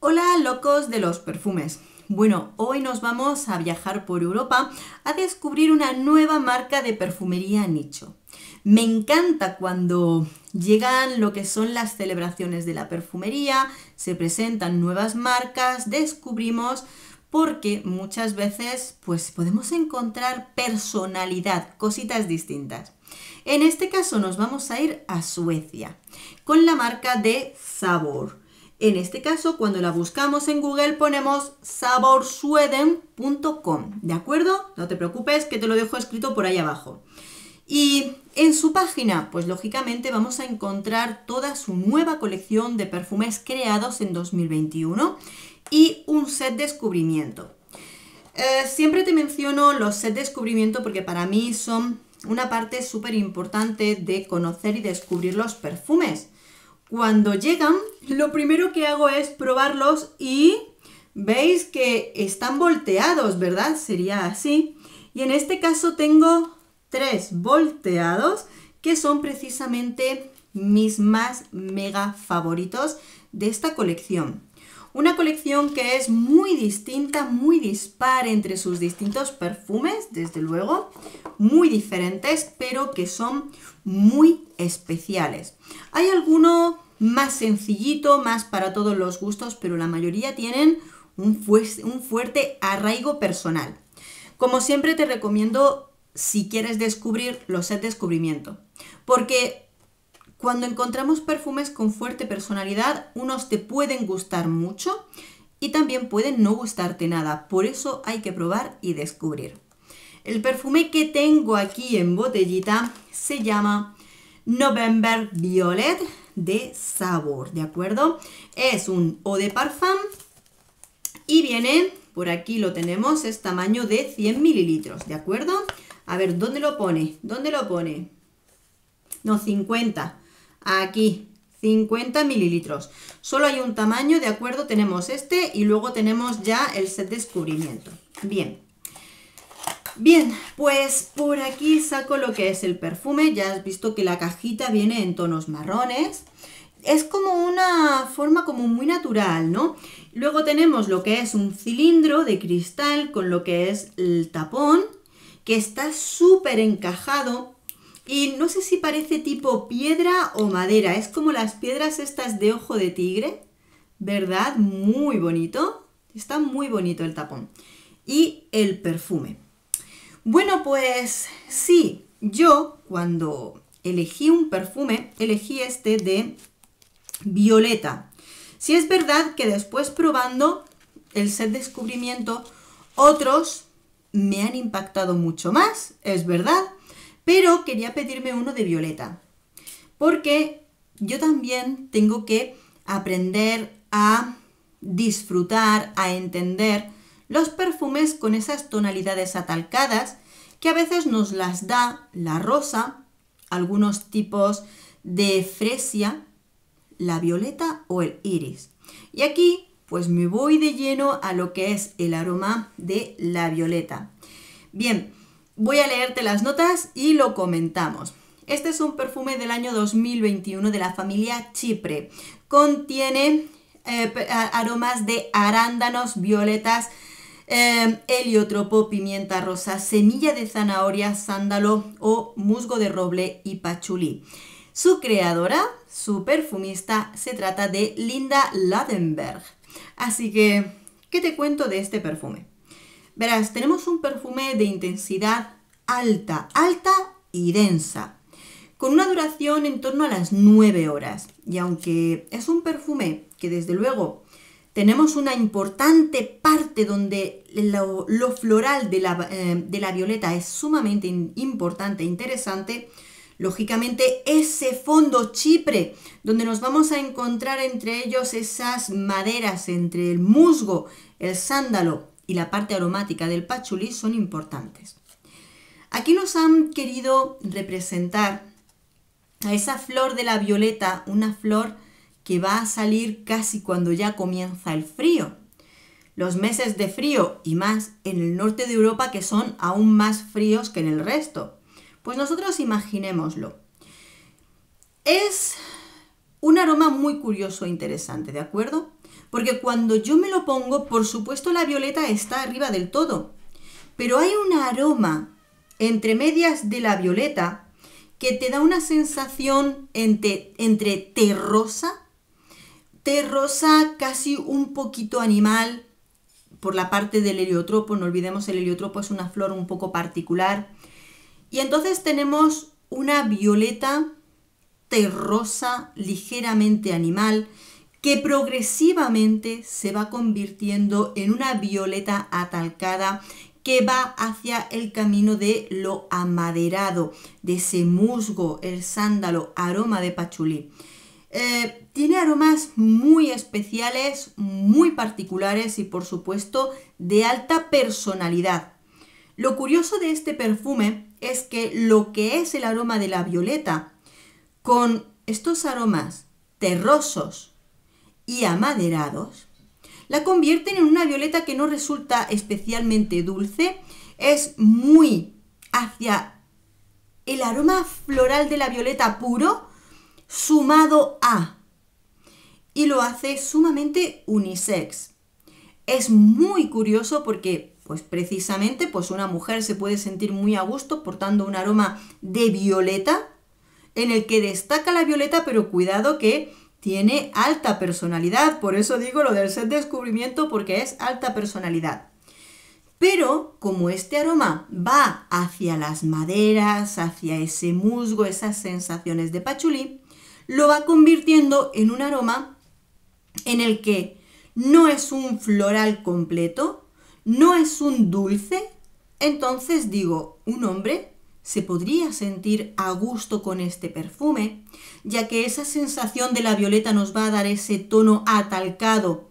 Hola locos de los perfumes. Bueno, hoy nos vamos a viajar por Europa a descubrir una nueva marca de perfumería nicho. Me encanta cuando llegan lo que son las celebraciones de la perfumería, se presentan nuevas marcas, descubrimos porque muchas veces pues podemos encontrar personalidad, cositas distintas. En este caso nos vamos a ir a Suecia con la marca de Sabor. En este caso, cuando la buscamos en Google ponemos saborsweden.com, ¿de acuerdo? No te preocupes que te lo dejo escrito por ahí abajo. Y en su página, pues lógicamente vamos a encontrar toda su nueva colección de perfumes creados en 2021 y un set descubrimiento. Siempre te menciono los set descubrimiento porque para mí son una parte súper importante de conocer y descubrir los perfumes. Cuando llegan, lo primero que hago es probarlos y veis que están volteados, ¿verdad? Sería así. Y en este caso tengo 3 volteados que son precisamente mis más mega favoritos de esta colección. Una colección que es muy distinta, muy dispar entre sus distintos perfumes, desde luego, muy diferentes, pero que son muy especiales. Hay alguno más sencillito, más para todos los gustos, pero la mayoría tienen un fuerte arraigo personal. Como siempre te recomiendo, si quieres descubrir, los set descubrimiento, porque cuando encontramos perfumes con fuerte personalidad, unos te pueden gustar mucho y también pueden no gustarte nada. Por eso hay que probar y descubrir. El perfume que tengo aquí en botellita se llama November Violet de Sabor, ¿de acuerdo? Es un eau de parfum y viene, por aquí lo tenemos, es tamaño de 100 mililitros, ¿de acuerdo? A ver, ¿dónde lo pone? ¿Dónde lo pone? No, 50. Aquí, 50 mililitros. Solo hay un tamaño, ¿de acuerdo? Tenemos este y luego tenemos ya el set descubrimiento. Bien. Bien, pues por aquí saco lo que es el perfume. Ya has visto que la cajita viene en tonos marrones. Es como una forma como muy natural, ¿no? Luego tenemos lo que es un cilindro de cristal con lo que es el tapón, que está súper encajado. Y no sé si parece tipo piedra o madera. Es como las piedras estas de ojo de tigre, ¿verdad? Muy bonito. Está muy bonito el tapón. Y el perfume. Bueno, pues sí, yo cuando elegí un perfume, elegí este de violeta. Sí es verdad que después probando el set descubrimiento, otros me han impactado mucho más, es verdad, pero quería pedirme uno de violeta, porque yo también tengo que aprender a disfrutar, a entender los perfumes con esas tonalidades atalcadas que a veces nos las da la rosa, algunos tipos de fresia, la violeta o el iris. Y aquí pues me voy de lleno a lo que es el aroma de la violeta. Bien, voy a leerte las notas y lo comentamos. Este es un perfume del año 2021 de la familia Chipre. Contiene aromas de arándanos, violetas, heliotropo, pimienta rosa, semilla de zanahoria, sándalo o musgo de roble y pachulí. Su creadora, su perfumista, se trata de Linda Ladenberg. Así que, ¿qué te cuento de este perfume? Verás, tenemos un perfume de intensidad alta, alta y densa, con una duración en torno a las 9 horas. Y aunque es un perfume que desde luego tenemos una importante parte donde lo floral de la violeta es sumamente importante e interesante, lógicamente ese fondo Chipre, donde nos vamos a encontrar entre ellos esas maderas entre el musgo, el sándalo y la parte aromática del pachulí son importantes. Aquí nos han querido representar a esa flor de la violeta, una flor que va a salir casi cuando ya comienza el frío. Los meses de frío y más en el norte de Europa, que son aún más fríos que en el resto. Pues nosotros imaginémoslo. Es un aroma muy curioso e interesante, ¿de acuerdo? Porque cuando yo me lo pongo, por supuesto la violeta está arriba del todo, pero hay un aroma entre medias de la violeta que te da una sensación entre terrosa casi un poquito animal, por la parte del heliotropo. No olvidemos, el heliotropo es una flor un poco particular. Y entonces tenemos una violeta terrosa, ligeramente animal, que progresivamente se va convirtiendo en una violeta atalcada que va hacia el camino de lo amaderado, de ese musgo, el sándalo, aroma de pachulí. Tiene aromas muy especiales, muy particulares y por supuesto de alta personalidad. Lo curioso de este perfume es que lo que es el aroma de la violeta, con estos aromas terrosos y amaderados, la convierten en una violeta que no resulta especialmente dulce, es muy hacia el aroma floral de la violeta puro, sumado a, y lo hace sumamente unisex. Es muy curioso porque pues precisamente pues una mujer se puede sentir muy a gusto portando un aroma de violeta en el que destaca la violeta, pero cuidado que tiene alta personalidad. Por eso digo lo del set descubrimiento, porque es alta personalidad. Pero como este aroma va hacia las maderas, hacia ese musgo, esas sensaciones de pachulí, lo va convirtiendo en un aroma en el que no es un floral completo, no es un dulce. Entonces digo, un hombre se podría sentir a gusto con este perfume, ya que esa sensación de la violeta nos va a dar ese tono atalcado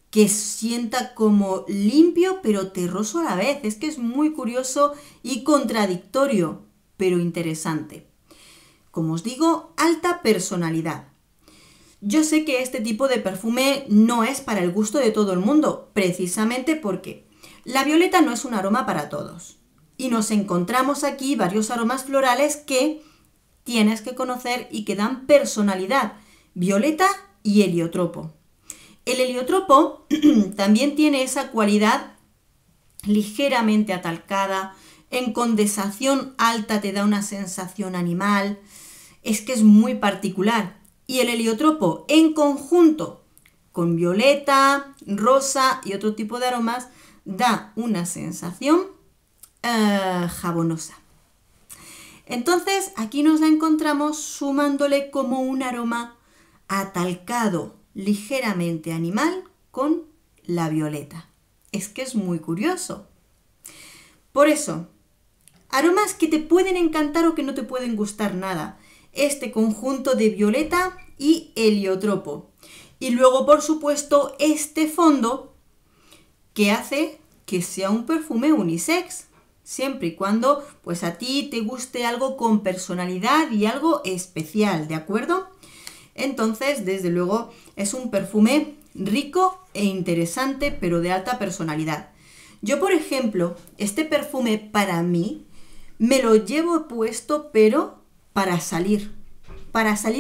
que sienta como limpio pero terroso a la vez. Es que es muy curioso y contradictorio, pero interesante. Como os digo, alta personalidad. Yo sé que este tipo de perfume no es para el gusto de todo el mundo, precisamente porque la violeta no es un aroma para todos. Y nos encontramos aquí varios aromas florales que tienes que conocer y que dan personalidad. Violeta y heliotropo. El heliotropo también tiene esa cualidad ligeramente atalcada, en condensación alta te da una sensación animal. Es que es muy particular. Y el heliotropo en conjunto con violeta, rosa y otro tipo de aromas da una sensación jabonosa. Entonces aquí nos la encontramos sumándole como un aroma atalcado, ligeramente animal con la violeta. Es que es muy curioso. Por eso, aromas que te pueden encantar o que no te pueden gustar nada. Este conjunto de violeta y heliotropo. Y luego, por supuesto, este fondo que hace que sea un perfume unisex. Siempre y cuando pues a ti te guste algo con personalidad y algo especial, ¿de acuerdo? Entonces, desde luego, es un perfume rico e interesante, pero de alta personalidad. Yo, por ejemplo, este perfume para mí me lo llevo puesto, pero para salir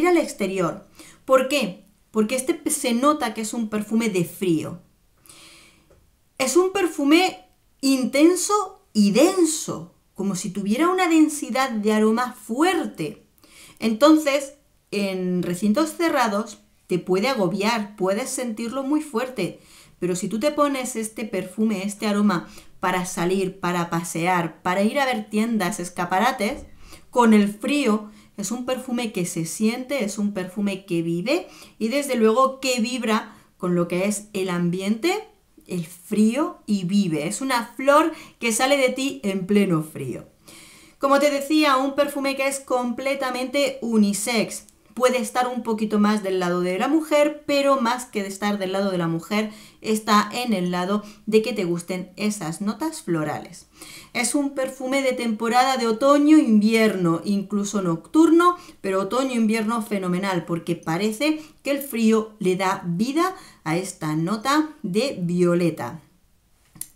al exterior. ¿Por qué? Porque este se nota que es un perfume de frío. Es un perfume intenso y denso, como si tuviera una densidad de aroma fuerte. Entonces, en recintos cerrados te puede agobiar, puedes sentirlo muy fuerte, pero si tú te pones este perfume, este aroma para salir, para pasear, para ir a ver tiendas, escaparates, con el frío, es un perfume que se siente, es un perfume que vive y desde luego que vibra con lo que es el ambiente, el frío y vive. Es una flor que sale de ti en pleno frío. Como te decía, un perfume que es completamente unisex. Puede estar un poquito más del lado de la mujer, pero más que de estar del lado de la mujer, está en el lado de que te gusten esas notas florales. Es un perfume de temporada de otoño-invierno, incluso nocturno, pero otoño-invierno fenomenal, porque parece que el frío le da vida a esta nota de violeta.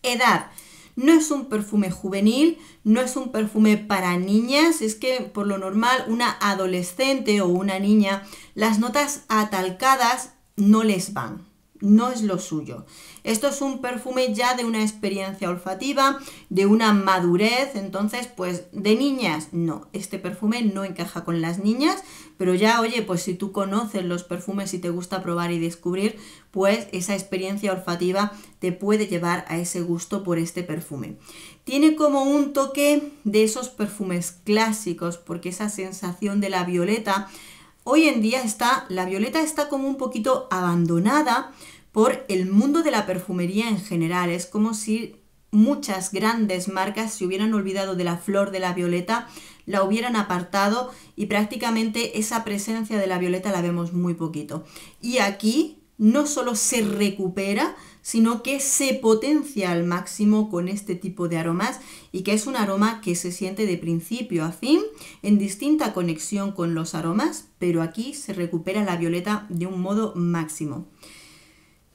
Edad. No es un perfume juvenil, no es un perfume para niñas, es que por lo normal una adolescente o una niña, las notas atalcadas no les van. no es lo suyo. Esto es un perfume ya de una experiencia olfativa, de una madurez, entonces pues de niñas no, este perfume no encaja con las niñas, pero ya oye, pues si tú conoces los perfumes y te gusta probar y descubrir, pues esa experiencia olfativa te puede llevar a ese gusto por este perfume. Tiene como un toque de esos perfumes clásicos, porque esa sensación de la violeta, hoy en día la violeta está como un poquito abandonada por el mundo de la perfumería en general. Es como si muchas grandes marcas se hubieran olvidado de la flor de la violeta, la hubieran apartado y prácticamente esa presencia de la violeta la vemos muy poquito. Y aquí no solo se recupera, sino que se potencia al máximo con este tipo de aromas y que es un aroma que se siente de principio a fin en distinta conexión con los aromas, pero aquí se recupera la violeta de un modo máximo.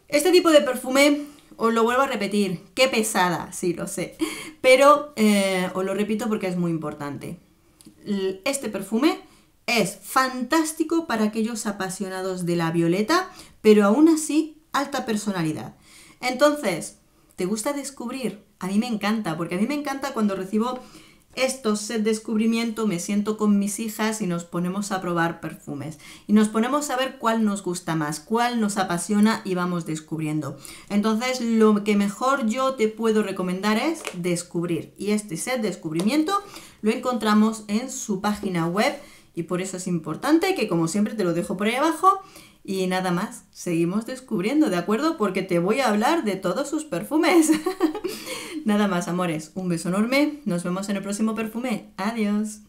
Este tipo de perfume, os lo vuelvo a repetir, qué pesada, sí, lo sé, pero os lo repito porque es muy importante. Este perfume es fantástico para aquellos apasionados de la violeta, pero aún así alta personalidad. Entonces, ¿te gusta descubrir? A mí me encanta, porque a mí me encanta cuando recibo estos set de descubrimiento, me siento con mis hijas y nos ponemos a probar perfumes. Y nos ponemos a ver cuál nos gusta más, cuál nos apasiona y vamos descubriendo. Entonces, lo que mejor yo te puedo recomendar es descubrir. Y este set de descubrimiento lo encontramos en su página web y por eso es importante que, como siempre, te lo dejo por ahí abajo. Y nada más, seguimos descubriendo, ¿de acuerdo? Porque te voy a hablar de todos sus perfumes. Nada más, amores, un beso enorme. Nos vemos en el próximo perfume. Adiós.